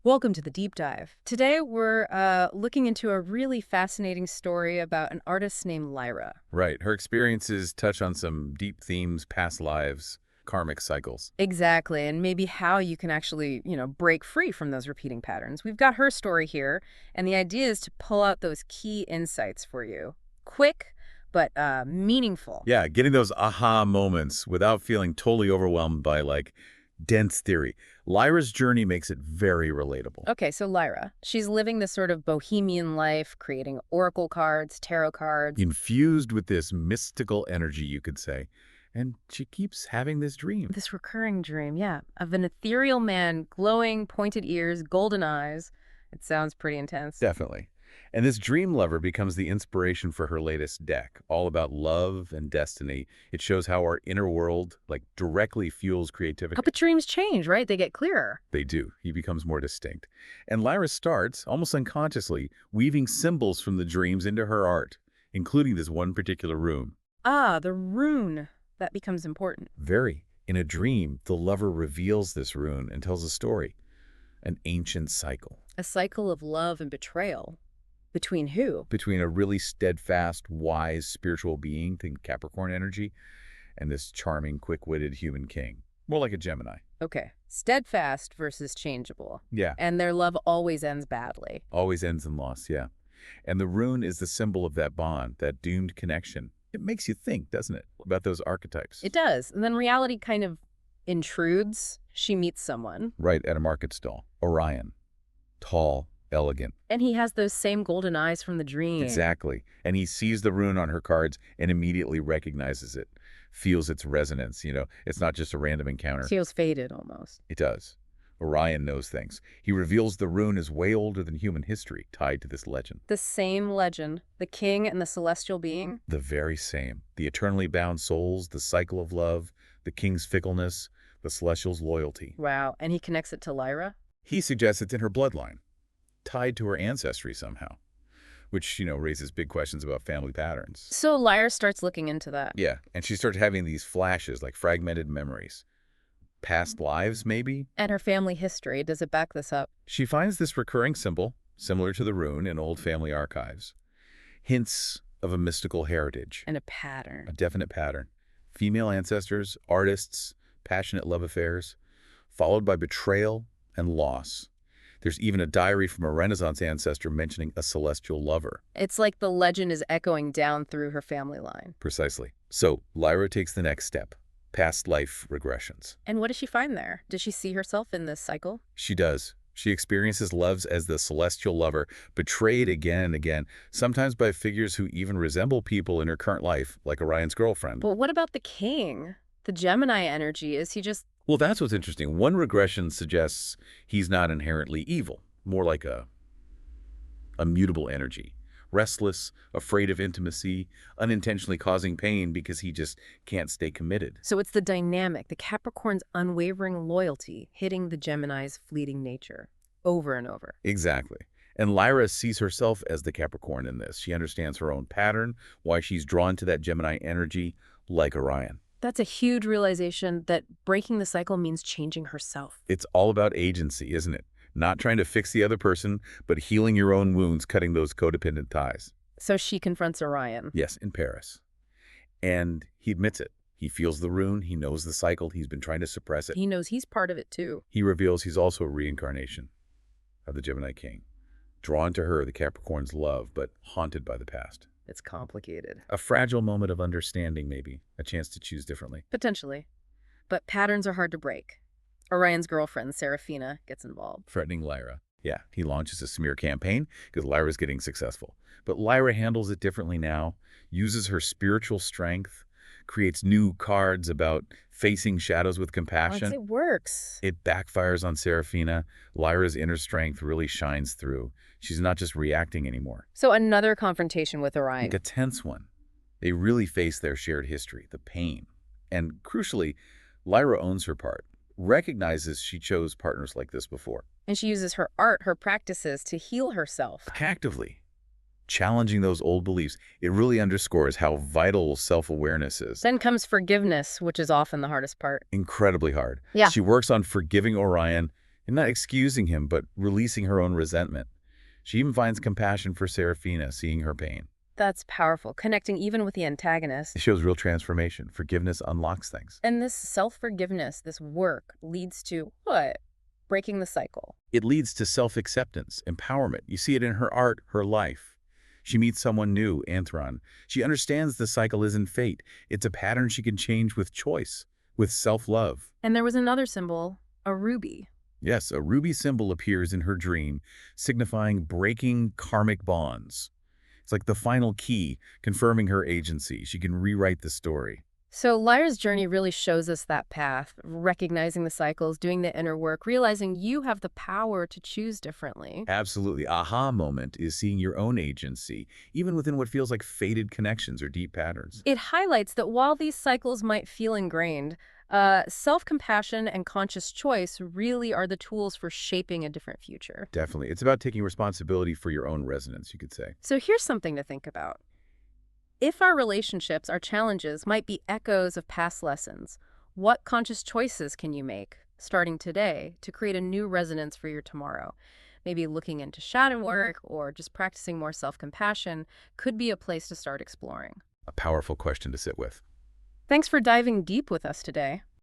Welcome to the deep dive. Today we're looking into a really fascinating story about an artist named Lyra. Right. Her experiences touch on some deep themes, past lives, karmic cycles. Exactly, and maybe how you can actually, break free from those repeating patterns. We've got her story here, and the idea is to pull out those key insights for you. Quick, but meaningful. Yeah, getting those aha moments without feeling totally overwhelmed by, dense theory. Lyra's journey makes it very relatable. Okay, so Lyra, she's living this sort of bohemian life, creating oracle cards, tarot cards. Infused with this mystical energy, you could say. And she keeps having this dream. This recurring dream, yeah, of an ethereal man, glowing, pointed ears, golden eyes. It sounds pretty intense. Definitely. And this dream lover becomes the inspiration for her latest deck, all about love and destiny. It shows how our inner world, directly fuels creativity. But dreams change, right? They get clearer. They do. He becomes more distinct. And Lyra starts, almost unconsciously, weaving symbols from the dreams into her art, including this one particular rune. Ah, the rune. That becomes important. Very. In a dream, the lover reveals this rune and tells a story, an ancient cycle, A cycle of love and betrayal. Between who? between a really steadfast, wise, spiritual being, think Capricorn energy, and this charming, quick-witted human king. More like a Gemini. Okay. Steadfast versus changeable. Yeah, And their love always ends badly. always ends in loss, yeah. And the rune is the symbol of that bond, that doomed connection. It makes you think, doesn't it, about those archetypes? It does. And then reality kind of intrudes. She meets someone. Right at a market stall. Orion. Tall, elegant. And he has those same golden eyes from the dream. Exactly. And he sees the rune on her cards and immediately recognizes it, feels its resonance. It's not just a random encounter. Feels faded almost. It does. Orion knows things. He reveals the rune is way older than human history, tied to this legend. The same legend, the king and the celestial being. The very same. The eternally bound souls, the cycle of love, the king's fickleness, the celestial's loyalty. Wow, and he connects it to Lyra? He suggests it's in her bloodline, tied to her ancestry somehow, which, raises big questions about family patterns. So Lyra starts looking into that. Yeah, and she starts having these flashes, like fragmented memories. Past lives, maybe? And her family history, does it back this up? She finds this recurring symbol, similar to the rune in old family archives. Hints of a mystical heritage, And a pattern. a definite pattern. Female ancestors, artists, passionate love affairs, followed by betrayal and loss. There's even a diary from a Renaissance ancestor mentioning a celestial lover. It's like the legend is echoing down through her family line. Precisely. So, Lyra takes the next step. Past life regressions. And what does she find there? Does she see herself in this cycle? She does. She experiences loves as the celestial lover, betrayed again and again, sometimes by figures who even resemble people in her current life, like Orion's girlfriend. But what about the king? The Gemini energy, is he just... Well, that's what's interesting. One regression suggests he's not inherently evil, more like a mutable energy. Restless, afraid of intimacy, unintentionally causing pain because he just can't stay committed. So it's the dynamic, the Capricorn's unwavering loyalty hitting the Gemini's fleeting nature over and over. Exactly. And Lyra sees herself as the Capricorn in this. She understands her own pattern, why she's drawn to that Gemini energy, like Orion. That's a huge realization that breaking the cycle means changing herself. It's all about agency, isn't it? Not trying to fix the other person, but healing your own wounds, cutting those codependent ties. So she confronts Orion. Yes, in Paris. And he admits it. He feels the rune. He knows the cycle. He's been trying to suppress it. He knows he's part of it too. He reveals he's also a reincarnation of the Gemini king. Drawn to her, the Capricorn's love, but haunted by the past. It's complicated. A fragile moment of understanding, maybe. A chance to choose differently. Potentially. But patterns are hard to break. Orion's girlfriend, Seraphina, gets involved. Threatening Lyra. Yeah, he launches a smear campaign because Lyra's getting successful. But Lyra handles it differently now, uses her spiritual strength, creates new cards about facing shadows with compassion. It works. It backfires on Seraphina. Lyra's inner strength really shines through. She's not just reacting anymore. So another confrontation with Orion. Like a tense one. They really face their shared history, the pain. And crucially, Lyra owns her part, recognizes she chose partners like this before. And she uses her art, her practices to heal herself. Actively challenging those old beliefs. It really underscores how vital self-awareness is. Then comes forgiveness, which is often the hardest part. Incredibly hard. Yeah. She works on forgiving Orion and not excusing him, but releasing her own resentment. She even finds compassion for Serafina, seeing her pain. That's powerful, connecting even with the antagonist. It shows real transformation. Forgiveness unlocks things. And this self-forgiveness, this work, leads to what? Breaking the cycle. It leads to self-acceptance, empowerment. You see it in her art, her life. She meets someone new, Anthron. She understands the cycle isn't fate. It's a pattern she can change with choice, with self-love. And there was another symbol, a ruby. Yes, a ruby symbol appears in her dream, signifying breaking karmic bonds. It's like the final key, confirming her agency. She can rewrite the story. So Lyra's journey really shows us that path, recognizing the cycles, doing the inner work, realizing you have the power to choose differently. Absolutely. Aha moment is seeing your own agency, even within what feels like fated connections or deep patterns. It highlights that while these cycles might feel ingrained, self-compassion and conscious choice really are the tools for shaping a different future. Definitely. It's about taking responsibility for your own resonance, you could say. So here's something to think about. If our relationships, our challenges, might be echoes of past lessons, what conscious choices can you make, starting today, to create a new resonance for your tomorrow? Maybe looking into shadow work or just practicing more self-compassion could be a place to start exploring. A powerful question to sit with. Thanks for diving deep with us today.